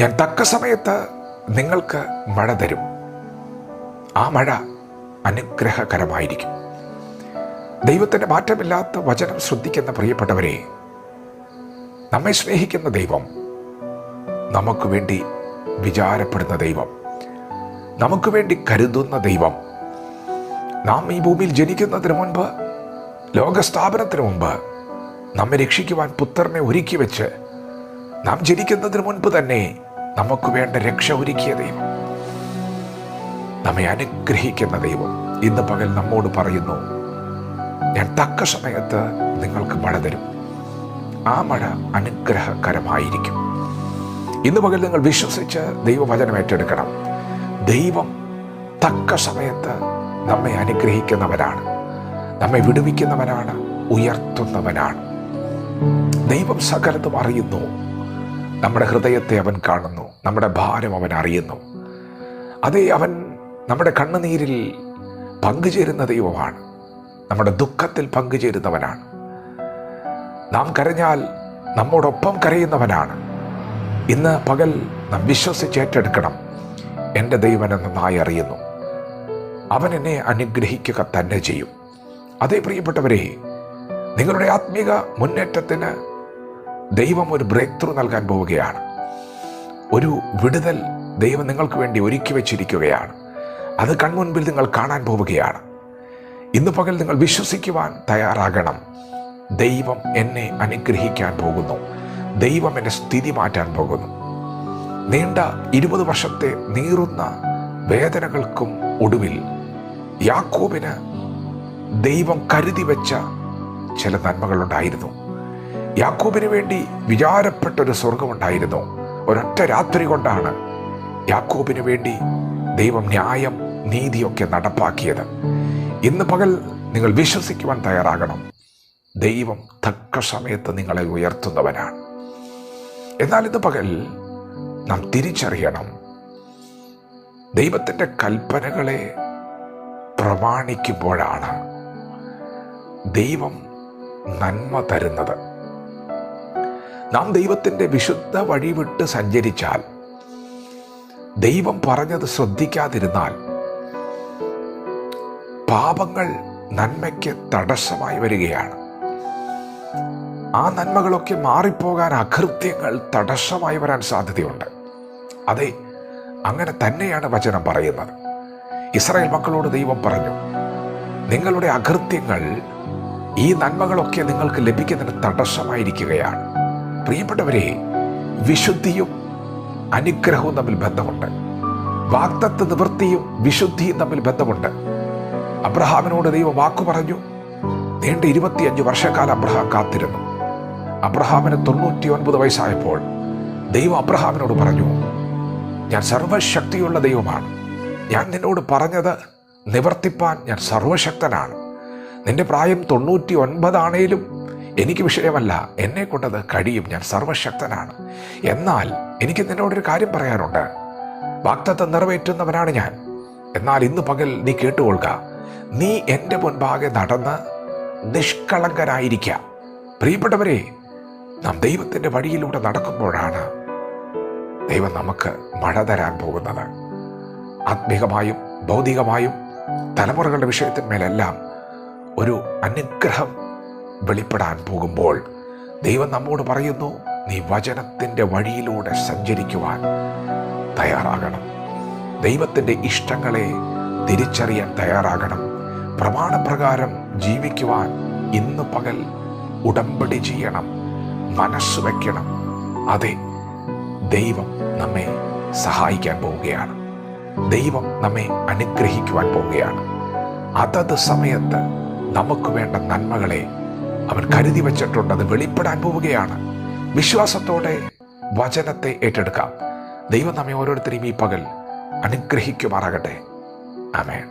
ഞാൻ തക്ക സമയത്ത് നിങ്ങൾക്ക് മഴ തരും. ആ മഴ അനുഗ്രഹകരമായിരിക്കും. ദൈവത്തിൻ്റെ മാറ്റമില്ലാത്ത വചനം ശ്രദ്ധിക്കുന്ന പ്രിയപ്പെട്ടവരെ, നമ്മെ സ്നേഹിക്കുന്ന ദൈവം, നമുക്ക് വേണ്ടി വിചാരപ്പെടുന്ന ദൈവം, നമുക്ക് വേണ്ടി കരുതുന്ന ദൈവം, നാം ഈ ഭൂമിയിൽ ജനിക്കുന്നതിന് മുൻപ്, ലോകസ്ഥാപനത്തിന് മുൻപ് നമ്മെ രക്ഷിക്കുവാൻ പുത്രനെ ഒരുക്കി വെച്ച് നാം ജനിക്കുന്നതിന് മുൻപ് തന്നെ നമുക്ക് വേണ്ട രക്ഷ ഒരുക്കിയ ദൈവം, നമ്മെ അനുഗ്രഹിക്കുന്ന ദൈവം ഇന്ന് പകൽ നമ്മോട് പറയുന്നു, ഞാൻ തക്ക സമയത്ത് നിങ്ങൾക്ക് മഴ തരും. ആ മഴ അനുഗ്രഹകരമായിരിക്കും. ഇന്ന് പകൽ നിങ്ങൾ വിശ്വസിച്ച് ദൈവവചനം ഏറ്റെടുക്കണം. ദൈവം തക്ക സമയത്ത് നമ്മെ അനുഗ്രഹിക്കുന്നവനാണ്, നമ്മെ വിടുവിക്കുന്നവനാണ്, ഉയർത്തുന്നവനാണ്. ദൈവം സകലതും അറിയുന്നു. നമ്മുടെ ഹൃദയത്തെ അവൻ കാണുന്നു, നമ്മുടെ ഭാരം അവൻ അറിയുന്നു. അതേ, അവൻ നമ്മുടെ കണ്ണുനീരിൽ പങ്കുചേരുന്ന ദൈവമാണ്, നമ്മുടെ ദുഃഖത്തിൽ പങ്കുചേരുന്നവനാണ്. നാം കരഞ്ഞാൽ നമ്മോടൊപ്പം കരയുന്നവനാണ്. ഇന്ന് പകൽ നാം വിശ്വസിച്ച് ഏറ്റെടുക്കണം. എൻ്റെ ദൈവം എന്നെ നന്നായി അറിയുന്നു, അവൻ എന്നെ അനുഗ്രഹിക്കുക തന്നെ ചെയ്യും. അതേ പ്രിയപ്പെട്ടവരെ, നിങ്ങളുടെ ആത്മീക മുന്നേറ്റത്തിന് ദൈവം ഒരു ബ്രേക്ക് ത്രൂ നൽകാൻ പോവുകയാണ്. ഒരു വിടുതൽ ദൈവം നിങ്ങൾക്ക് വേണ്ടി ഒരുക്കി വെച്ചിരിക്കുകയാണ്. അത് കൺമുൻപിൽ നിങ്ങൾ കാണാൻ പോവുകയാണ്. ഇന്ന് പകൽ നിങ്ങൾ വിശ്വസിക്കുവാൻ തയ്യാറാകണം. ദൈവം എന്നെ അനുഗ്രഹിക്കാൻ പോകുന്നു, ദൈവം എൻ്റെ സ്ഥിതി മാറ്റാൻ പോകുന്നു. നീണ്ട 20 വർഷത്തെ നീറുന്ന വേദനകൾക്കും ഒടുവിൽ യാക്കോബിന് ദൈവം കരുതി വെച്ച ചില നന്മകളുണ്ടായിരുന്നു. യാക്കോബിന് വേണ്ടി വിചാരപ്പെട്ടൊരു സ്വർഗമുണ്ടായിരുന്നു. ഒരൊറ്റ രാത്രി കൊണ്ടാണ് യാക്കോബിന് വേണ്ടി ദൈവം ന്യായം, നീതിയൊക്കെ നടപ്പാക്കിയത്. ഇന്ന് പകൽ നിങ്ങൾ വിശ്വസിക്കുവാൻ തയ്യാറാകണം. ദൈവം തക്ക സമയത്ത് നിങ്ങളെ ഉയർത്തുന്നവനാണ്. എന്നാൽ ഇന്ന് പകൽ നാം തിരിച്ചറിയണം, ദൈവത്തിൻ്റെ കൽപ്പനകളെ പ്രമാണിക്കുമ്പോഴാണ് ദൈവം നന്മ തരുന്നത്. നാം ദൈവത്തിൻ്റെ വിശുദ്ധ വഴി വിട്ട് സഞ്ചരിച്ചാൽ, ദൈവം പറഞ്ഞത് ശ്രദ്ധിക്കാതിരുന്നാൽ, പാപങ്ങൾ നന്മയ്ക്ക് തടസ്സമായി വരികയാണ്. ആ നന്മകളൊക്കെ മാറിപ്പോകാൻ അകൃത്യങ്ങൾ തടസ്സമായി വരാൻ സാധ്യതയുണ്ട്. അതെ, അങ്ങനെ തന്നെയാണ് വചനം പറയുന്നത്. ഇസ്രായേൽ മക്കളോട് ദൈവം പറഞ്ഞു, നിങ്ങളുടെ അകൃത്യങ്ങൾ ഈ നന്മകളൊക്കെ നിങ്ങൾക്ക് ലഭിക്കുന്നതിന് തടസ്സമായിരിക്കുകയാണ്. പ്രിയപ്പെട്ടവരെ, വിശുദ്ധിയും അനുഗ്രഹവും തമ്മിൽ ബന്ധമുണ്ട്. വാഗ്ദത്ത നിവൃത്തിയും വിശുദ്ധിയും തമ്മിൽ ബന്ധമുണ്ട്. അബ്രഹാമിനോട് ദൈവം വാക്കു പറഞ്ഞു. നീണ്ട 25 വർഷക്കാലം അബ്രഹാം കാത്തിരുന്നു. അബ്രഹാമിന് 99 വയസ്സായപ്പോൾ ദൈവം അബ്രഹാമിനോട് പറഞ്ഞു, ഞാൻ സർവശക്തിയുള്ള ദൈവമാണ്. ഞാൻ നിന്നോട് പറഞ്ഞത് നിവർത്തിപ്പാൻ ഞാൻ സർവശക്തനാണ്. നിന്റെ പ്രായം 99 ആണേലും എനിക്ക് വിഷയമല്ല, എന്നെ കൊണ്ടത് കഴിയും. ഞാൻ സർവശക്തനാണ്. എന്നാൽ എനിക്ക് നിന്നോടൊരു കാര്യം പറയാനുണ്ട്. വാഗ്ദത്തം നിറവേറ്റുന്നവനാണ് ഞാൻ. എന്നാൽ ഇന്ന് പകൽ നീ കേട്ടുകൊള്ളുക. നീ എൻ്റെ മുൻപാകെ നടന്ന് നിഷ്കളങ്കനായിരിക്കുക. പ്രിയപ്പെട്ടവരെ, നാം ദൈവത്തിൻ്റെ വഴിയിലൂടെ നടക്കുമ്പോഴാണ് ദൈവം നമുക്ക് മഴ തരാൻ പോകുന്നത്. ആത്മീകമായും ഭൗതികമായും തലമുറകളുടെ വിഷയത്തിന്മേലെല്ലാം ഒരു അനുഗ്രഹം വെളിപ്പെടാൻ പോകുമ്പോൾ ദൈവം നമ്മോട് പറയുന്നു, നീ വചനത്തിൻ്റെ വഴിയിലൂടെ സഞ്ചരിക്കുവാൻ തയ്യാറാകണം. ദൈവത്തിൻ്റെ ഇഷ്ടങ്ങളെ തിരിച്ചറിയാൻ തയ്യാറാകണം. പ്രമാണപ്രകാരം ജീവിക്കുവാൻ ഇന്ന് പകൽ ഉടമ്പടി ചെയ്യണം, മനസ്സ് വയ്ക്കണം. അതെ, ദൈവം നമ്മെ സഹായിക്കാൻ പോവുകയാണ്. ദൈവം നമ്മെ അനുഗ്രഹിക്കുവാൻ പോവുകയാണ്. അതത് സമയത്ത് നമുക്ക് വേണ്ട നന്മകളെ അവൻ കരുതി വച്ചിട്ടുണ്ട്. അത് വെളിപ്പെടാൻ പോവുകയാണ്. വിശ്വാസത്തോടെ വചനത്തെ ഏറ്റെടുക്കാം. ദൈവം നമ്മെ ഓരോരുത്തരെയും ഈ പകൽ അനുഗ്രഹിക്കുമാറാകട്ടെ. ആമേൻ.